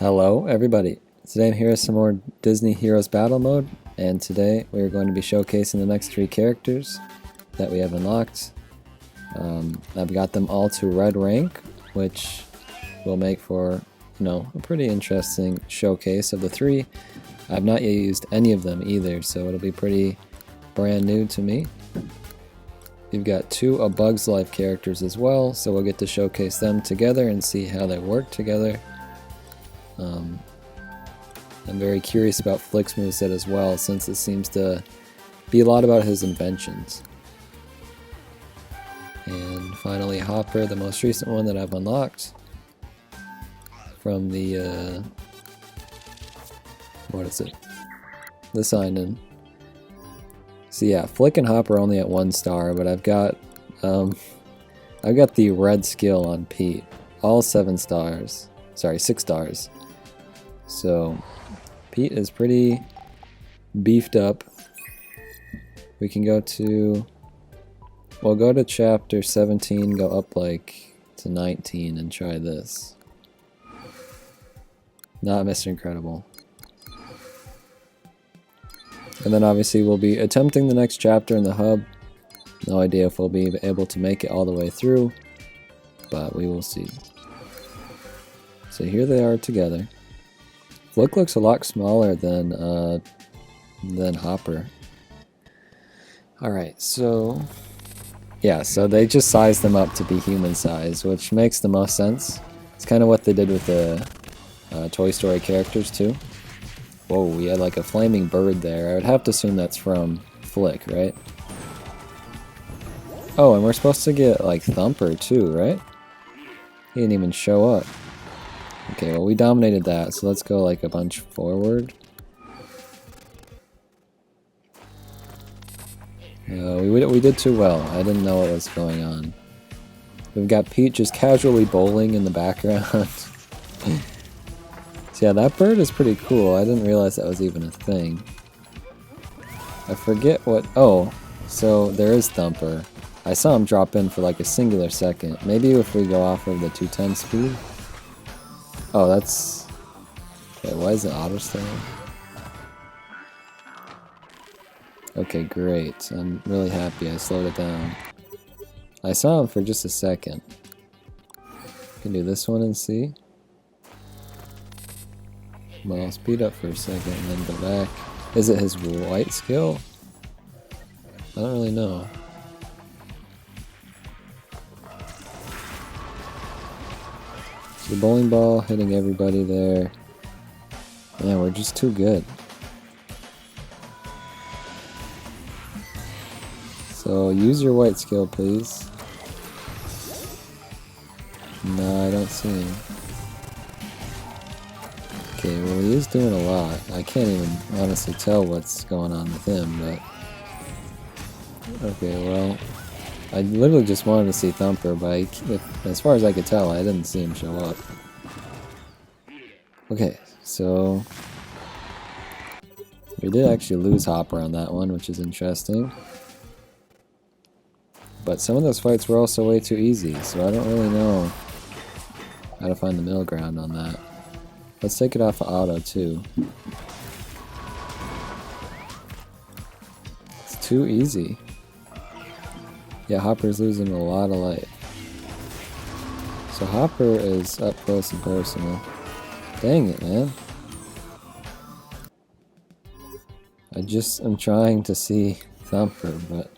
Hello everybody, today I'm here with some more Disney Heroes Battle Mode, and today we're going to be showcasing the next 3 characters that we have unlocked. I've got them all to red rank, which will make for, a pretty interesting showcase of the 3. I've not yet used any of them either, so it'll be pretty brand new to me. You've got 2 A Bug's Life characters as well, so we'll get to showcase them together and see how they work together. I'm very curious about Flik's moveset as well, since it seems to be a lot about his inventions. And finally Hopper, the most recent one that I've unlocked from the, the sign-in. So yeah, Flik and Hopper only at 1 star, but I've got the red skill on Pete, all 6 stars. So Pete is pretty beefed up. We can go to, we'll go to chapter 17, go up like to 19 and try this. Not Mr. Incredible. And then obviously we'll be attempting the next chapter in the hub. No idea if we'll be able to make it all the way through, but we will see. So here they are together. Flik looks a lot smaller than Hopper. Alright, so yeah, so they just sized them up to be human size, which makes the most sense. It's kind of what they did with the Toy Story characters too. Whoa, we had like a flaming bird there. I would have to assume that's from Flik, right? Oh, and we're supposed to get like Thumper too, right? He didn't even show up. Okay, well we dominated that, so let's go like a bunch forward. We did too well. I didn't know what was going on. We've got Pete just casually bowling in the background. So yeah, that bird is pretty cool. I didn't realize that was even a thing. I forget what... Oh, so there is Thumper. I saw him drop in for like a singular second. Maybe if we go off of the 210 speed? Oh, that's... Okay, why is it auto style? Okay, great. I'm really happy I slowed it down. I saw him for just a second. Can do this one and see. Well, I'll speed up for a second and then go back. Is it his white skill? I don't really know. The bowling ball hitting everybody there. Man, we're just too good. So use your white skill, please. No, I don't see him. Okay, well he is doing a lot. I can't even honestly tell what's going on with him, but... Okay, well... I literally just wanted to see Thumper, but as far as I could tell, I didn't see him show up. Okay, so... We did actually lose Hopper on that one, which is interesting. But some of those fights were also way too easy, so I don't really know how to find the middle ground on that. Let's take it off of auto, too. It's too easy. Yeah, Hopper's losing a lot of life. So Hopper is up close and personal. Dang it, man. I'm trying to see Thumper, but...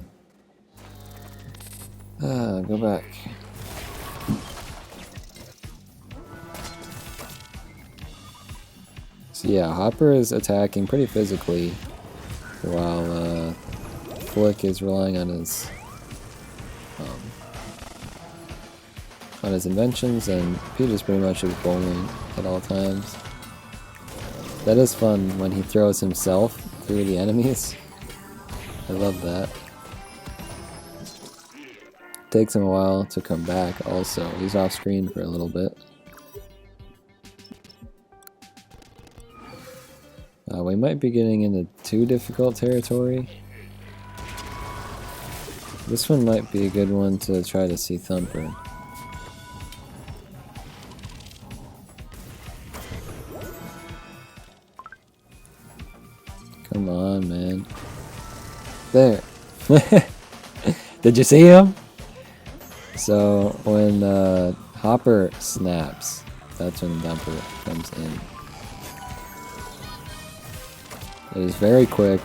go back. So yeah, Hopper is attacking pretty physically, while Flik is relying on his inventions, and Pete is pretty much just bowling at all times. That is fun when he throws himself through the enemies. I love that. Takes him a while to come back also. He's off screen for a little bit. We might be getting into too difficult territory. This one might be a good one to try to see Thumper. Come on, man. There. Did you see him? So when Hopper snaps, that's when Dumper comes in. It is very quick.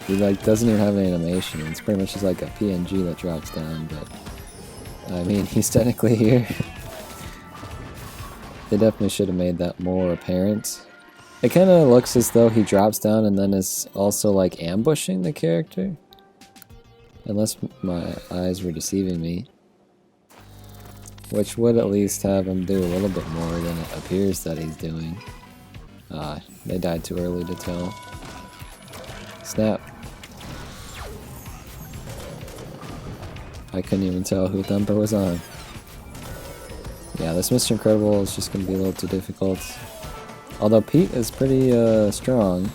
He like doesn't even have any animation. It's pretty much just like a PNG that drops down, but I mean he's technically here. They definitely should have made that more apparent. It kind of looks as though he drops down and then is also like ambushing the character. Unless my eyes were deceiving me. Which would at least have him do a little bit more than it appears that he's doing. They died too early to tell. Snap. I couldn't even tell who Thumper was on. Yeah, this Mr. Incredible is just going to be a little too difficult. Although Pete is pretty strong.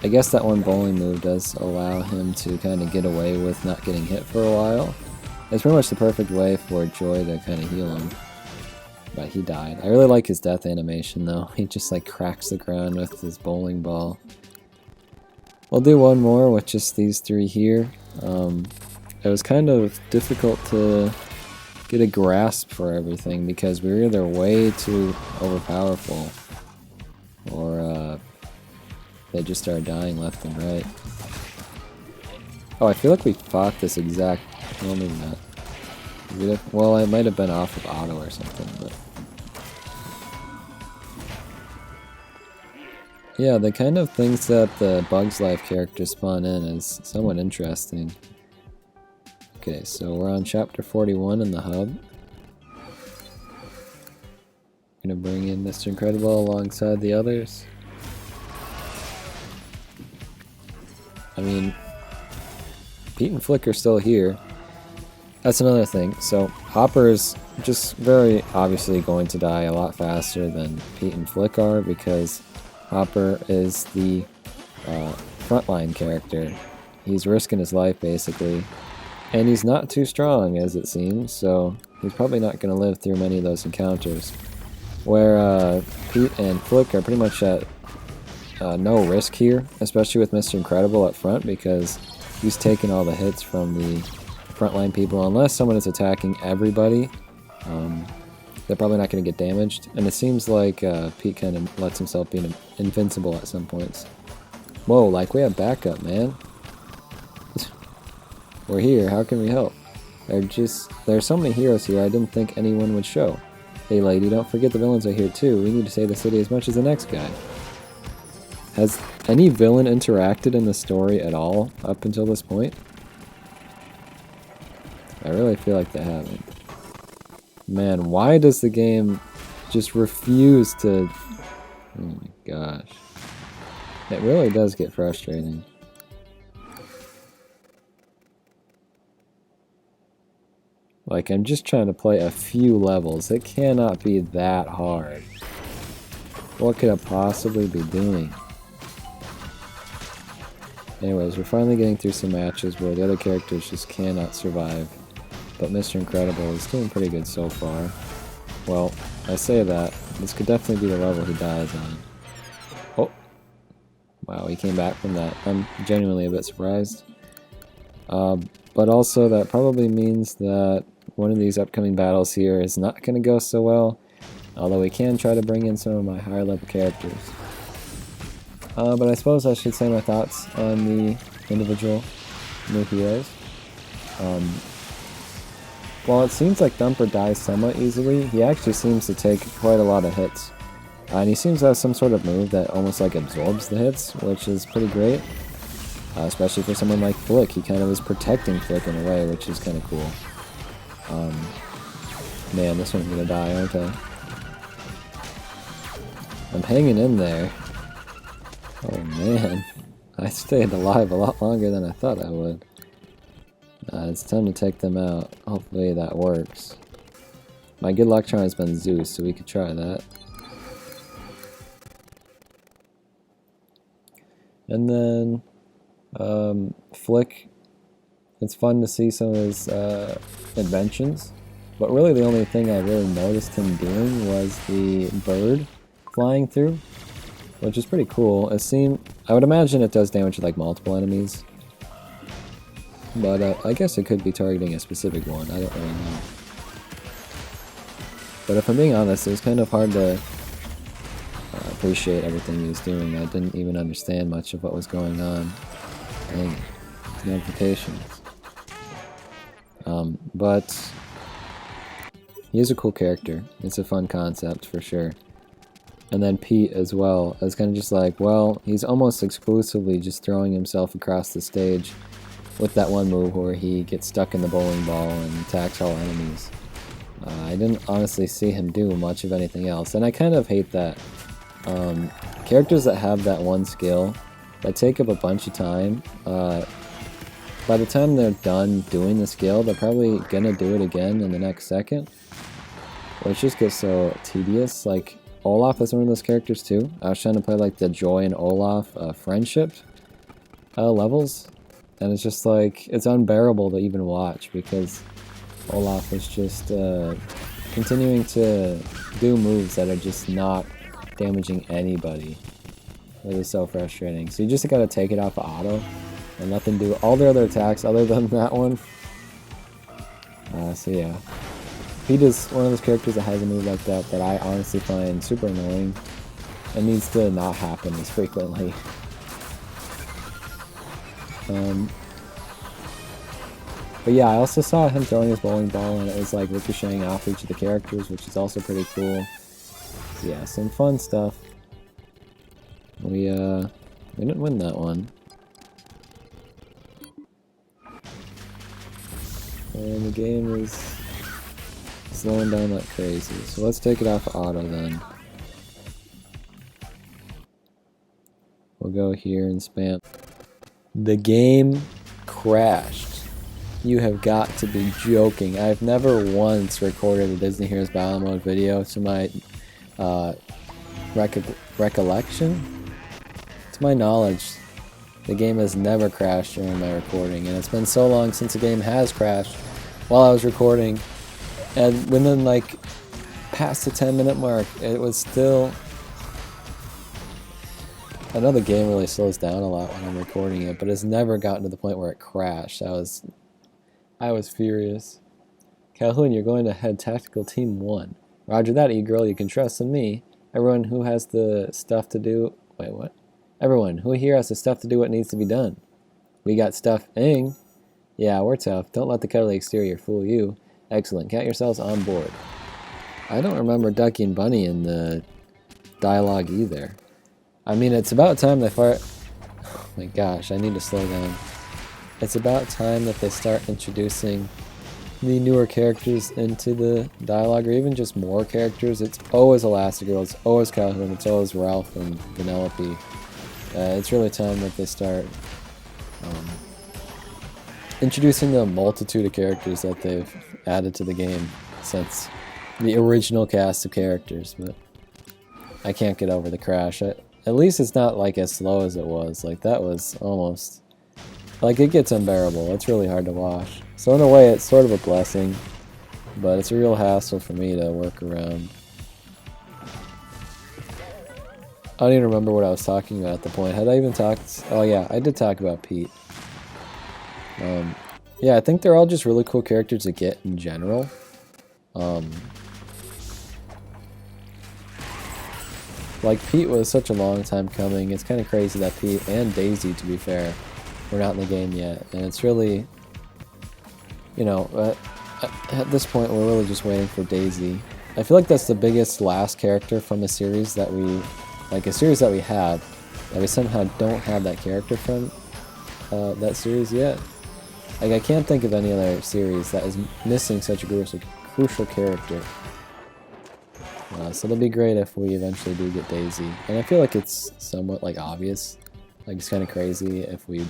I guess that one bowling move does allow him to kind of get away with not getting hit for a while. It's pretty much the perfect way for Joy to kind of heal him. But he died. I really like his death animation though. He just like cracks the ground with his bowling ball. We'll do one more with just these three here. It was kind of difficult to get a grasp for everything because we were either way too overpowerful or they just started dying left and right. Oh, I feel like we fought this exact... Well, maybe not. Well, it might have been off of auto or something, but... Yeah, the kind of things that the Bugs Life characters spawn in is somewhat interesting. Okay, so we're on chapter 41 in the hub. Gonna bring in Mr. Incredible alongside the others. I mean, Pete and Flik are still here. That's another thing. So Hopper is just very obviously going to die a lot faster than Pete and Flik are because Hopper is the frontline character. He's risking his life basically. And he's not too strong as it seems, so he's probably not going to live through many of those encounters. Where Pete and Flik are pretty much at no risk here, especially with Mr. Incredible up front because he's taking all the hits from the frontline people. Unless someone is attacking everybody, they're probably not going to get damaged. And it seems like Pete kind of lets himself be invincible at some points. Whoa, like we have backup, man. We're here, how can we help? There's so many heroes here I didn't think anyone would show. Hey lady, don't forget the villains are here too. We need to save the city as much as the next guy. Has any villain interacted in the story at all up until this point? I really feel like they haven't. Man, why does the game just refuse to... Oh my gosh. It really does get frustrating. Like, I'm just trying to play a few levels. It cannot be that hard. What could I possibly be doing? Anyways, we're finally getting through some matches where the other characters just cannot survive. But Mr. Incredible is doing pretty good so far. Well, I say that. This could definitely be the level he dies on. Oh! Wow, he came back from that. I'm genuinely a bit surprised. But also that probably means that one of these upcoming battles here is not going to go so well. Although we can try to bring in some of my higher level characters. But I suppose I should say my thoughts on the individual new heroes. While it seems like Thumper dies somewhat easily, he actually seems to take quite a lot of hits. And he seems to have some sort of move that almost like absorbs the hits, which is pretty great. Especially for someone like Flik, he kind of is protecting Flik in a way, which is kind of cool. Man, this one's gonna die, aren't I? I'm hanging in there. Oh man, I stayed alive a lot longer than I thought I would. It's time to take them out. Hopefully that works. My good luck charm has been Zeus, so we could try that. And then Flik, it's fun to see some of his inventions, but really the only thing I really noticed him doing was the bird flying through. which is pretty cool. I would imagine it does damage to like multiple enemies, but I guess it could be targeting a specific one. I don't really know. But if I'm being honest, it was kind of hard to appreciate everything he was doing. I didn't even understand much of what was going on. Dang, notifications. But he is a cool character. It's a fun concept for sure. And then Pete as well. I was kind of just like, well, he's almost exclusively just throwing himself across the stage with that one move where he gets stuck in the bowling ball and attacks all enemies. I didn't honestly see him do much of anything else, and I kind of hate that. Characters that have that one skill that take up a bunch of time, by the time they're done doing the skill, they're probably gonna do it again in the next second, which just gets so tedious. Like, Olaf is one of those characters too. I was trying to play like the Joy and Olaf friendship levels, and it's just like, it's unbearable to even watch because Olaf is just continuing to do moves that are just not damaging anybody. It is so frustrating. So you just gotta take it off of auto and let them do all their other attacks other than that one. So yeah. Pete is one of those characters that has a move like that that I honestly find super annoying and needs to not happen as frequently. But yeah, I also saw him throwing his bowling ball and it was like ricocheting off each of the characters, which is also pretty cool. So yeah, some fun stuff. We didn't win that one. And the game is slowing down like crazy. So let's take it off of auto then. We'll go here and spam. The game crashed. You have got to be joking. I've never once recorded a Disney Heroes Battle Mode video to my recollection. To my knowledge, the game has never crashed during my recording, and it's been so long since the game has crashed while I was recording, and within like past the 10-minute mark, it was still... I know the game really slows down a lot when I'm recording it, but it's never gotten to the point where it crashed. I was furious. Calhoun, you're going to head tactical team 1. Roger that, E-girl, you can trust in me. Everyone who has the stuff to do... Wait, what? Everyone who here has the stuff to do what needs to be done. We got stuff-ing. Yeah, we're tough. Don't let the cuddly exterior fool you. Excellent. Count yourselves on board. I don't remember Ducky and Bunny in the dialogue either. I mean, it's about time they fire... Oh my gosh, I need to slow down. It's about time that they start introducing the newer characters into the dialogue, or even just more characters. It's always Elastigirl, it's always Calhoun, it's always Ralph and Vanellope. It's really time that they start introducing the multitude of characters that they've added to the game since the original cast of characters. But I can't get over the crash. At least it's not like as slow as it was. Like, that was almost... Like, it gets unbearable. It's really hard to watch. So in a way, it's sort of a blessing, but it's a real hassle for me to work around. I don't even remember what I was talking about at the point. Had I even talked... Oh yeah, I did talk about Pete. Yeah, I think they're all just really cool characters to get in general. Like, Pete was such a long time coming. It's kind of crazy that Pete, and Daisy to be fair, we're not in the game yet, and it's really, you know, at this point we're really just waiting for Daisy. I feel like that's the biggest last character from a series that we, like a series that we had, that we somehow don't have that character from that series yet. Like, I can't think of any other series that is missing such a crucial character. So it'll be great if we eventually do get Daisy, and I feel like it's somewhat like obvious. Like, it's kind of crazy if we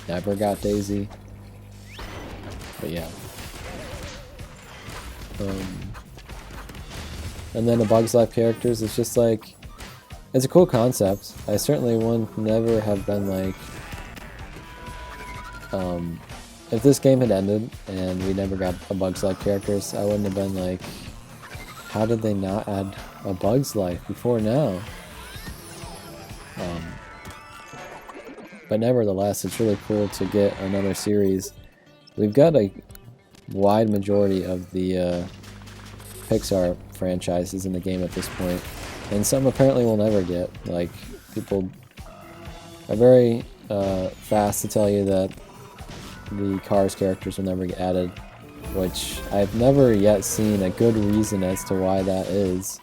never got Daisy. But yeah. And then the Bugs Life characters, it's just like... It's a cool concept. I certainly would never have been like... if this game had ended and we never got a Bugs Life characters, I wouldn't have been like... How did they not add a Bugs Life before now? But nevertheless, it's really cool to get another series. We've got a wide majority of the Pixar franchises in the game at this point, and some apparently we'll never get. Like, people are very fast to tell you that the Cars characters will never get added, which I've never yet seen a good reason as to why that is.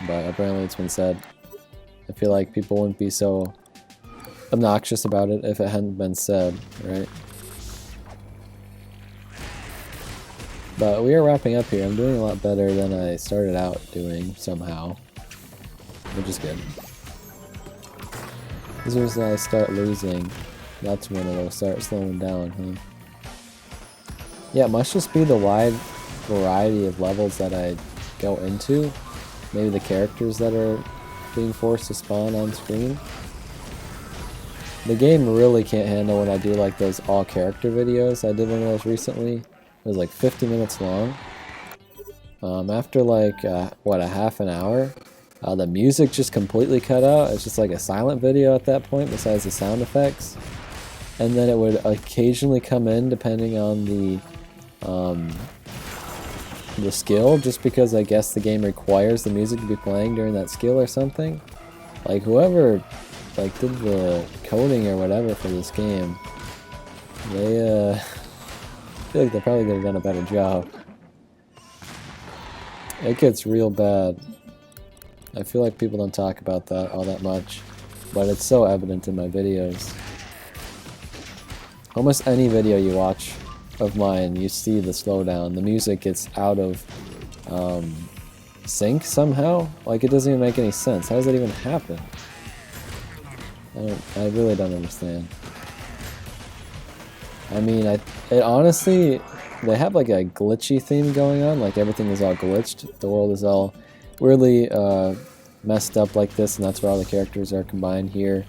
But apparently it's been said. I feel like people wouldn't be so obnoxious about it if it hadn't been said, right? But we are wrapping up here. I'm doing a lot better than I started out doing, somehow. Which is good. As soon as I start losing, that's when it'll start slowing down, huh? Yeah, it must just be the wide variety of levels that I go into. Maybe the characters that are being forced to spawn on screen. The game really can't handle when I do like those all character videos. I did one of those recently. It was like 50 minutes long. After like, what, a half an hour? The music just completely cut out. It's just like a silent video at that point besides the sound effects. And then it would occasionally come in depending on the skill, just because I guess the game requires the music to be playing during that skill or something. Like whoever like did the coding or whatever for this game, they I feel like they probably could have done a better job. It gets real bad. I feel like people don't talk about that all that much, but it's so evident in my videos. Almost any video you watch of mine, you see the slowdown. The music gets out of sync somehow. Like, it doesn't even make any sense. How does that even happen? I really don't understand. I mean, it honestly, they have like a glitchy theme going on. Like, everything is all glitched. The world is all weirdly messed up like this, and that's where all the characters are combined here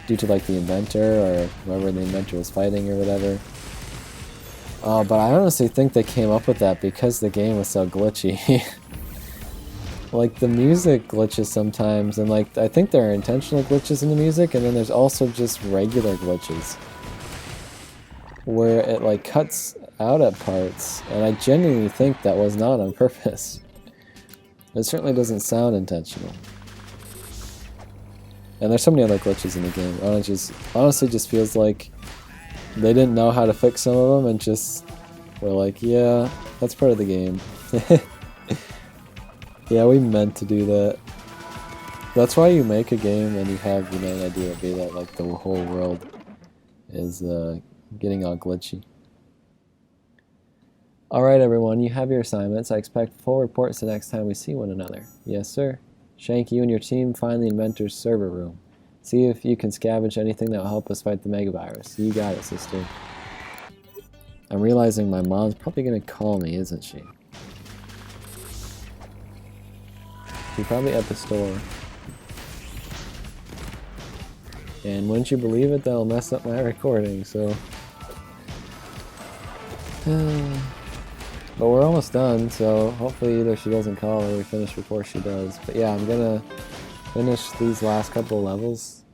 due to like the inventor or whoever the inventor was fighting or whatever. But I honestly think they came up with that because the game was so glitchy. Like, the music glitches sometimes, and like I think there are intentional glitches in the music, and then there's also just regular glitches where it like cuts out at parts, and I genuinely think that was not on purpose. It certainly doesn't sound intentional. And there's so many other glitches in the game. Honestly just feels like they didn't know how to fix some of them and just were like, yeah, that's part of the game. Yeah, we meant to do that. That's why you make a game and you have the main idea be that like the whole world is getting all glitchy. Alright everyone, you have your assignments. I expect full reports the next time we see one another. Yes sir. Shank, you and your team find the inventor's server room. See if you can scavenge anything that will help us fight the megavirus. You got it, sister. I'm realizing my mom's probably gonna call me, isn't she? She's probably at the store. And wouldn't you believe it, that'll mess up my recording, so... But we're almost done, so hopefully either she doesn't call or we finish before she does. But yeah, I'm gonna finish these last couple of levels,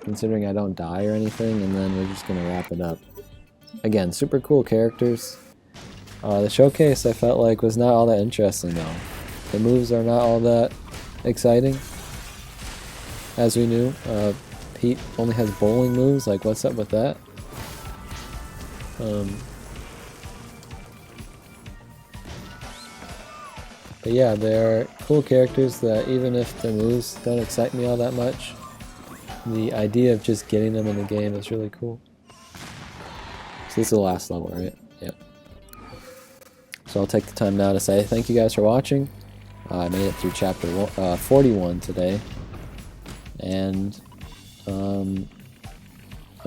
considering I don't die or anything, and then we're just gonna wrap it up. Again, super cool characters. The showcase I felt like was not all that interesting though. The moves are not all that exciting. As we knew, Pete only has bowling moves, like what's up with that? But yeah, they're cool characters that even if the moves don't excite me all that much, the idea of just getting them in the game is really cool. So this is the last level, right? Yep. So I'll take the time now to say thank you guys for watching. I made it through chapter 41 today. And I'm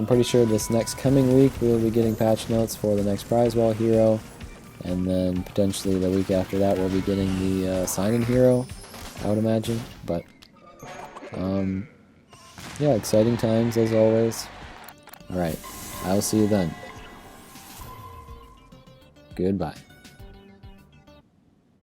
pretty sure this next coming week we'll be getting patch notes for the next prize wall hero. And then potentially the week after that we'll be getting the sign-in hero, I would imagine. But yeah, exciting times as always. Alright, I will see you then. Goodbye.